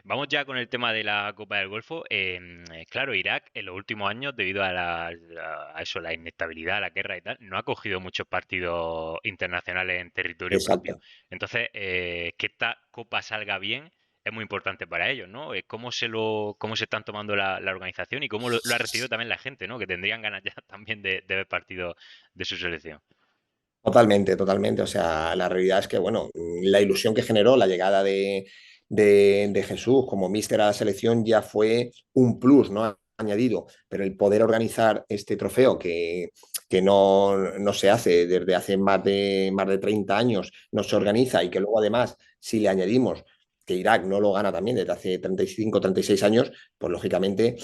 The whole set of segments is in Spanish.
vamos ya con el tema de la Copa del Golfo. Claro, Irak en los últimos años, debido a, a eso, la inestabilidad, la guerra y tal, no ha cogido muchos partidos internacionales en territorio propio. Exacto. Entonces, que esta Copa salga bien es muy importante para ellos, ¿no? Cómo se están tomando la organización y cómo lo ha recibido también la gente, ¿no? Que tendrían ganas ya también de ver partidos de su selección. Totalmente, totalmente. O sea, la realidad es que, bueno, la ilusión que generó la llegada de Jesús como míster a la selección ya fue un plus, ¿no? Añadido. Pero el poder organizar este trofeo que no se hace desde hace más de 30 años, no se organiza y que luego además, si le añadimos que Irak no lo gana también desde hace 35, 36 años, pues lógicamente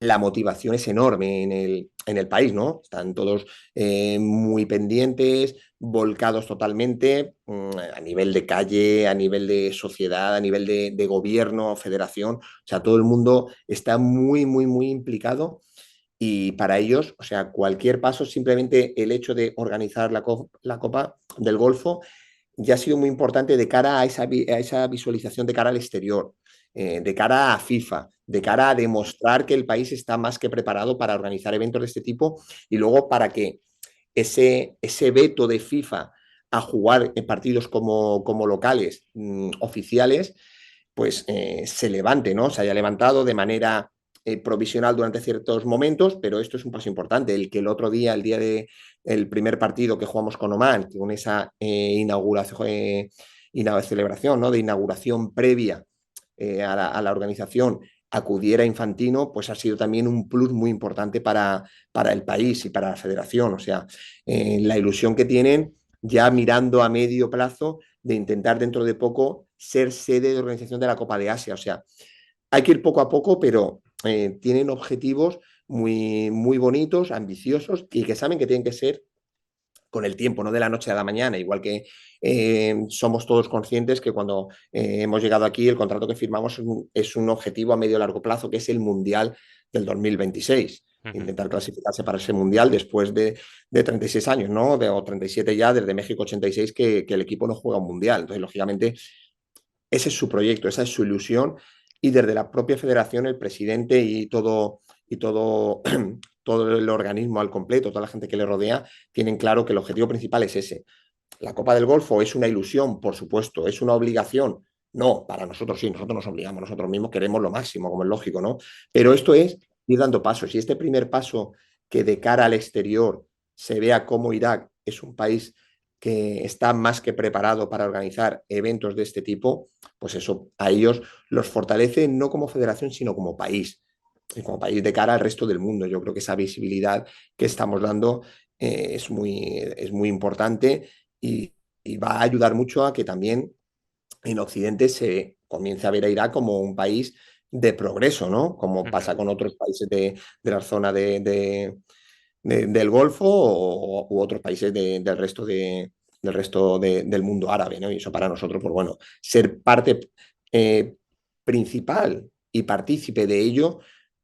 la motivación es enorme en el país, ¿no? Están todos muy pendientes, volcados totalmente a nivel de calle, a nivel de sociedad, a nivel de gobierno, federación. O sea, todo el mundo está muy, muy, muy implicado y para ellos, o sea, cualquier paso, simplemente el hecho de organizar la Copa del Golfo ya ha sido muy importante de cara a esa visualización de cara al exterior, de cara a FIFA, de cara a demostrar que el país está más que preparado para organizar eventos de este tipo y luego para que ese veto de FIFA a jugar en partidos como locales oficiales, pues se levante, ¿no? Se haya levantado de manera provisional durante ciertos momentos, pero esto es un paso importante. El que el otro día, el día del primer partido que jugamos con Oman, con esa celebración, ¿no? De inauguración previa a la organización, acudiera Infantino, pues ha sido también un plus muy importante para el país y para la federación. O sea, la ilusión que tienen ya mirando a medio plazo de intentar dentro de poco ser sede de organización de la Copa de Asia. O sea, hay que ir poco a poco, pero tienen objetivos muy, muy bonitos, ambiciosos y que saben que tienen que ser con el tiempo, no de la noche a la mañana, igual que somos todos conscientes que cuando hemos llegado aquí el contrato que firmamos es un objetivo a medio y largo plazo, que es el Mundial del 2026. Ujú. Intentar clasificarse para ese Mundial después de 36 años, ¿no? O 37 ya, desde México 86, que el equipo no juega un Mundial. Entonces, lógicamente, ese es su proyecto, esa es su ilusión y desde la propia federación el presidente y todo, todo el organismo al completo, toda la gente que le rodea, tienen claro que el objetivo principal es ese. La Copa del Golfo es una ilusión, por supuesto, es una obligación. No, para nosotros sí, nosotros nos obligamos, nosotros mismos queremos lo máximo, como es lógico, ¿no? Pero esto es ir dando pasos. Y este primer paso que de cara al exterior se vea cómo Irak es un país que está más que preparado para organizar eventos de este tipo, pues eso a ellos los fortalece no como federación, sino como país, y como país de cara al resto del mundo. Yo creo que esa visibilidad que estamos dando es muy importante y va a ayudar mucho a que también en Occidente se comience a ver a Irak como un país de progreso, ¿no? Como Ujú. pasa con otros países de la zona del Golfo u otros países del resto del mundo árabe, ¿no? Y eso para nosotros, pues bueno, ser parte eh, principal y partícipe de ello,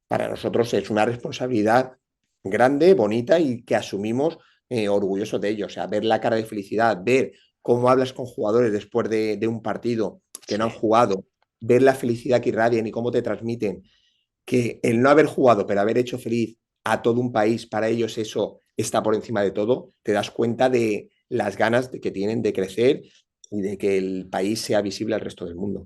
para nosotros es una responsabilidad grande, bonita y que asumimos orgullosos de ello. O sea, ver la cara de felicidad, ver cómo hablas con jugadores después de un partido que no Sí. han jugado, ver la felicidad que irradian y cómo te transmiten que el no haber jugado, pero haber hecho feliz a todo un país, para ellos eso está por encima de todo, te das cuenta de las ganas que tienen de crecer y de que el país sea visible al resto del mundo.